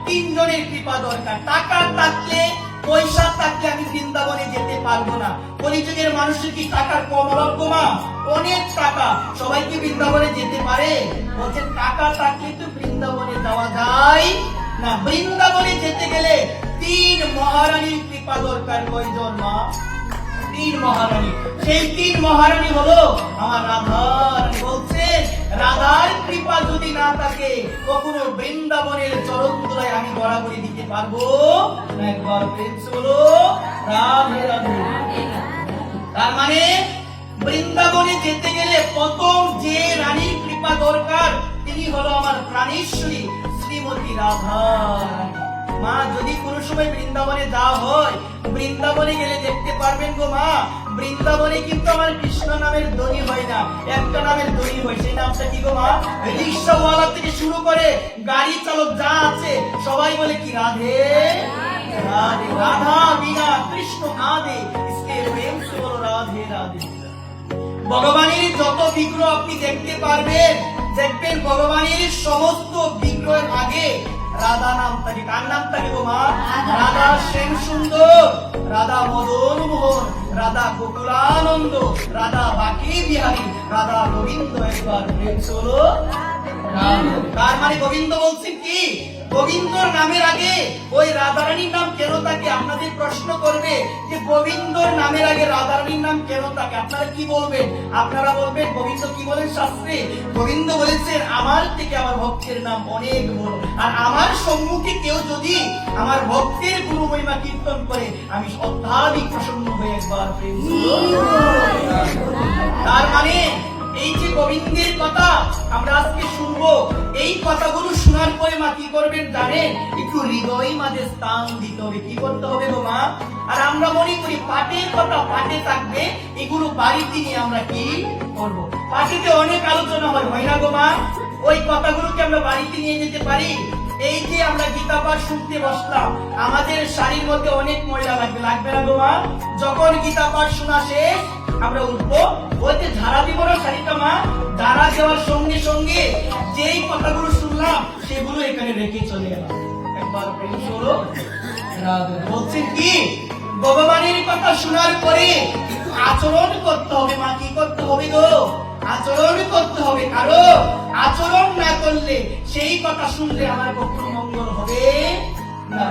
তিনজনের কৃপা দরকার। টাকা থাকলে, পয়সা থাকলে আমি বৃন্দাবনে যেতে পারবো না। কলিযুগের মানুষের কি টাকার কম অভাব গো মা? অনেক টাকা, সবাই কি বৃন্দাবনে যেতে পারে? বলছে টাকা থাকলে তো বৃন্দাবনে যাওয়া যায় না। বৃন্দাবনে যেতে গেলে তিন মহারানীর কৃপা দরকার। কয়জন মা? তিন মহারানী। সেই তিন মহারানী হলো আমার রাধা। বলছে রাধার কৃপা যদি না থাকে কখনো বৃন্দাবনের চরণ তলায় আমি গড়াগড়ি দিতে পারবো না। একবার প্রেম বলো রাধে রাধে। তার মানে বৃন্দাবনে যেতে গেলে প্রথম যে রানীর কৃপা দরকার তিনি হলো আমার প্রাণেশ্বরী শ্রীমতী রাধা। মা যদি কোনো সময় বৃন্দাবনে যাওয়া হয়, বৃন্দাবনে গেলে দেখতে পারবেন গো মা, বৃন্দাবনে কিন্তু আমার কৃষ্ণ নামের ধ্বনি হয় না, একটা নামের ধ্বনি হয়। সেই নামটা কি গো মা? রিক্সাওয়ালা থেকে শুরু করে গাড়ি চালক যা আছে সবাই বলে কি রাধে রাধে। রাধা বিনা কৃষ্ণ আদে, ইসকে প্রেম সে বলো রাধে রাধে। ভগবানের যত বিগ্রহ আপনি দেখতে পারবেন, দেখবেন ভগবানের সমস্ত বিগ্রহের আগে রাধা নাম থাকে। কার নাম থাকে গো মা? রাধা শ্যাম সুন্দর, রাধা মদন মোহন, রাধা গোকুলানন্দ, রাধা বাকি বিহারী, রাধা গোবিন্দ। একবার প্রেম হলো। তার মানে গোবিন্দ বলছেন কি? গোবিন্দর নামের আগে ওই রাধারানীর নাম কেন থাকে? আপনাদের প্রশ্ন করবে যে গোবিন্দর নামের আগে রাধারানীর নাম কেন থাকে? আপনারা কি বলবেন? আপনারা বলবেন গোবিন্দ কি বলেন শাস্ত্রে? গোবিন্দ বলেছেন আমার থেকে আমার ভক্তের নাম অনেক বড়, আর আমার সম্মুখে কেউ যদি আমার ভক্তের গুণ মহিমা কীর্তন করে আমি অত্যাধিক প্রসন্ন হয়ে একবার প্রেম। তার মানে এই যে গোবিন্দের কথা আমরা আজকে শুনবো, এই কথাগুলো শোনার পরে মা কি করবেন জানেন? একটু হৃদয় মাঝে স্থান দিতে হবে। কি করতে হবে গো মা? আর আমরা মনে করি পাঠের কথা পাঠে থাকবে, এগুলো বাড়িতে নিয়ে আমরা কি করব? পাঠেতে অনেক আলোচনা হয়, হয় না গো মা? ওই কথাগুলোকে আমরা বাড়িতে নিয়ে যেতে পারি। এই যে আমরা গীতা পাঠ শুনতে বসলাম, আমাদের শাড়ির মধ্যে অনেক ময়লা লাগবে, লাগবে না গো মা? যখন গীতা পাঠ শোনা শেষ আমরা উঠবো, ওইতে ঝাড়া দিব না শাড়িটা মা? ঝাড়া দেওয়ার সঙ্গে সঙ্গে যেই কথাগুলো শুনলাম সেগুলো এখানে রেখে চলে গেলাম। একবার প্রেম হলো। বলছেন কি ভগবানের কথা শোনার পরে একটু আচরণ করতে হবে মা। কি করতে হবে গো? আচরণ করতে হবে। কারণ আচরণ না করলে সেই কথা শুনলে আমার কখনো মঙ্গল হবে না।